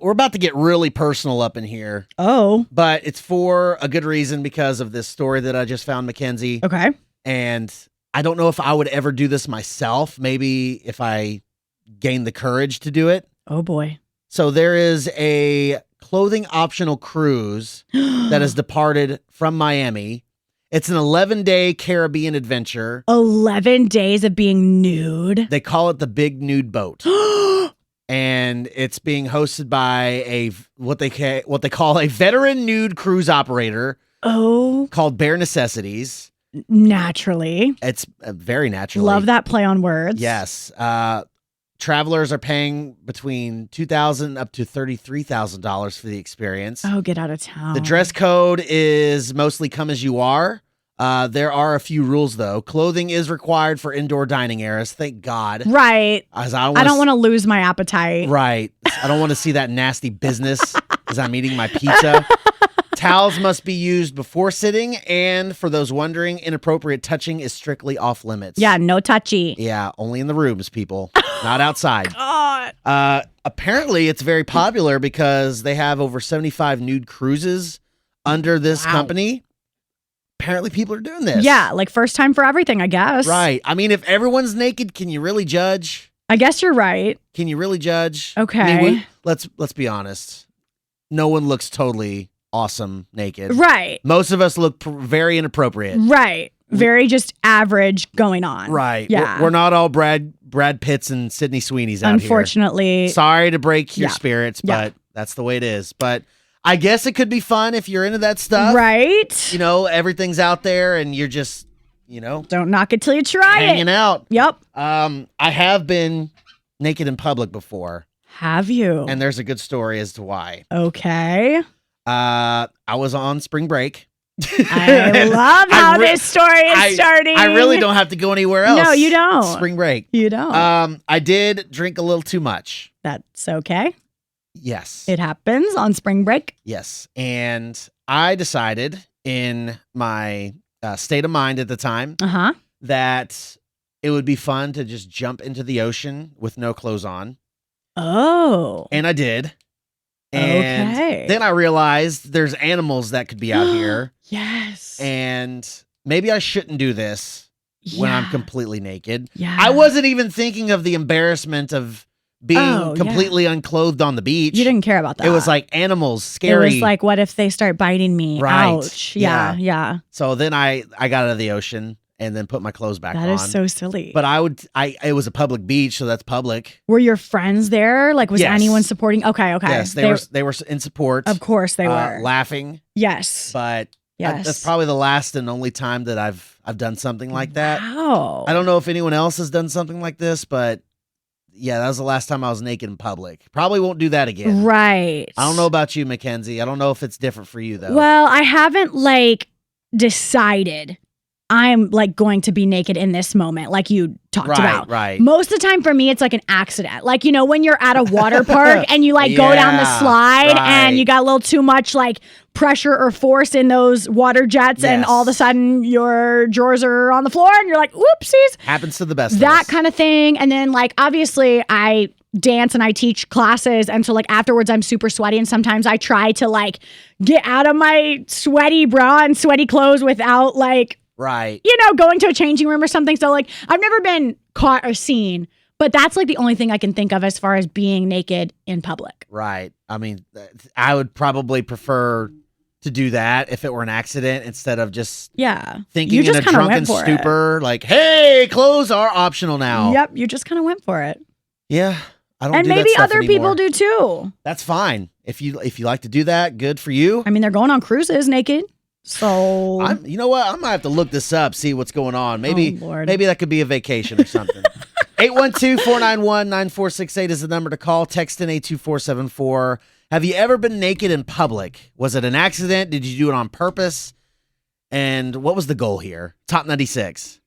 we're about to get really personal up in here, Oh, but it's for a good reason because of this story that I just found, Mackenzie. okay. And I don't know if I would ever do this myself. Maybe if I gained the courage to do it. Oh boy. So there is a clothing optional cruise that has departed from Miami. It's an 11-day Caribbean adventure. 11 days of being nude. They call it the Big Nude Boat. And it's being hosted by what they call a veteran nude cruise operator Oh, called Bare Necessities. naturally. It's very naturally. Love that play on words. Yes. Travelers are paying between $2,000 up to $33,000 for the experience. Oh, get out of town. The dress code is mostly come as you are. There are a few rules, though. Clothing is required for indoor dining areas. Thank God. Right. As I don't want to lose my appetite. Right. I don't want to see that nasty business as I'm eating my pizza. Towels must be used before sitting. And for those wondering, inappropriate touching is strictly off limits. Yeah, no touchy. Yeah, only in the rooms, people, not outside. God. Apparently, it's very popular because they have over 75 nude cruises under this company. Apparently, people are doing this. Yeah, like first time for everything, I guess. Right. I mean, if everyone's naked, can you really judge? I guess you're right. Can you really judge? Okay. I mean, let's be honest. No one looks totally awesome naked. Right. Most of us look very inappropriate. Right. Very just average going on. Right. Yeah. We're not all Brad Pitts and Sydney Sweeney's out Unfortunately. here. Sorry to break your Yeah. spirits, Yeah. but that's the way it is. But I guess it could be fun if you're into that stuff. Right. You know, everything's out there and you're just, Don't knock it till you try hanging it. out. Yep. I have been naked in public before, Have you? and there's a good story as to why. Okay. I was on spring break. I love how this story is starting. I really don't have to go anywhere else. No, you don't. Spring break. You don't. I did drink a little too much. That's okay. Yes. It happens on spring break. Yes. And I decided in my state of mind at the time Uh-huh. that it would be fun to just jump into the ocean with no clothes on. Oh. And I did. And Okay. then I realized there's animals that could be out here. Yes. And maybe I shouldn't do this when I'm Yeah. completely naked. Yeah. I wasn't even thinking of the embarrassment of being completely unclothed on the beach. You didn't care about that. It was like animals, scary. It was like, what if they start biting me? Right. Ouch. Yeah. Yeah. So then I got out of the ocean and then put my clothes back on. That is so silly. But it was a public beach, so that's public. Were your friends there? Like, was Yes. anyone supporting? Okay. Okay. Yes, they were in support. Of course they were. Laughing. Yes. But Yes. that's probably the last and only time that I've done something like that. Wow. I don't know if anyone else has done something like this, but yeah, that was the last time I was naked in public. Probably won't do that again. Right. I don't know about you, Mackenzie. I don't know if it's different for you though. Well, I haven't decided I'm going to be naked in this moment like you talked about. Right. Most of the time for me, it's like an accident. Like, when you're at a water park and you go down the Yeah, slide right. and you got a little too much pressure or force in those water jets and Yes. all of a sudden your drawers are on the floor and you're like, whoopsies. Happens to the best of That us. kind of thing. And then obviously I dance and I teach classes. And so afterwards I'm super sweaty. And sometimes I try to get out of my sweaty bra and sweaty clothes without Right. going to a changing room or something. So I've never been caught or seen, but that's the only thing I can think of as far as being naked in public. Right. I mean, I would probably prefer to do that if it were an accident instead of just Yeah. thinking You in just a kinda drunken went for it. stupor, hey, clothes are optional now. Yep. You just kind of went for it. Yeah. I don't And do that maybe stuff other anymore. people do too. That's fine. If you like to do that, good for you. I mean, they're going on cruises naked. So You know what? I'm gonna have to look this up, see what's going on. Maybe Oh, Lord. maybe that could be a vacation or something. 812-491-9468 is the number to call. Text in 82474. Have you ever been naked in public? Was it an accident? Did you do it on purpose? And what was the goal here? Top 96.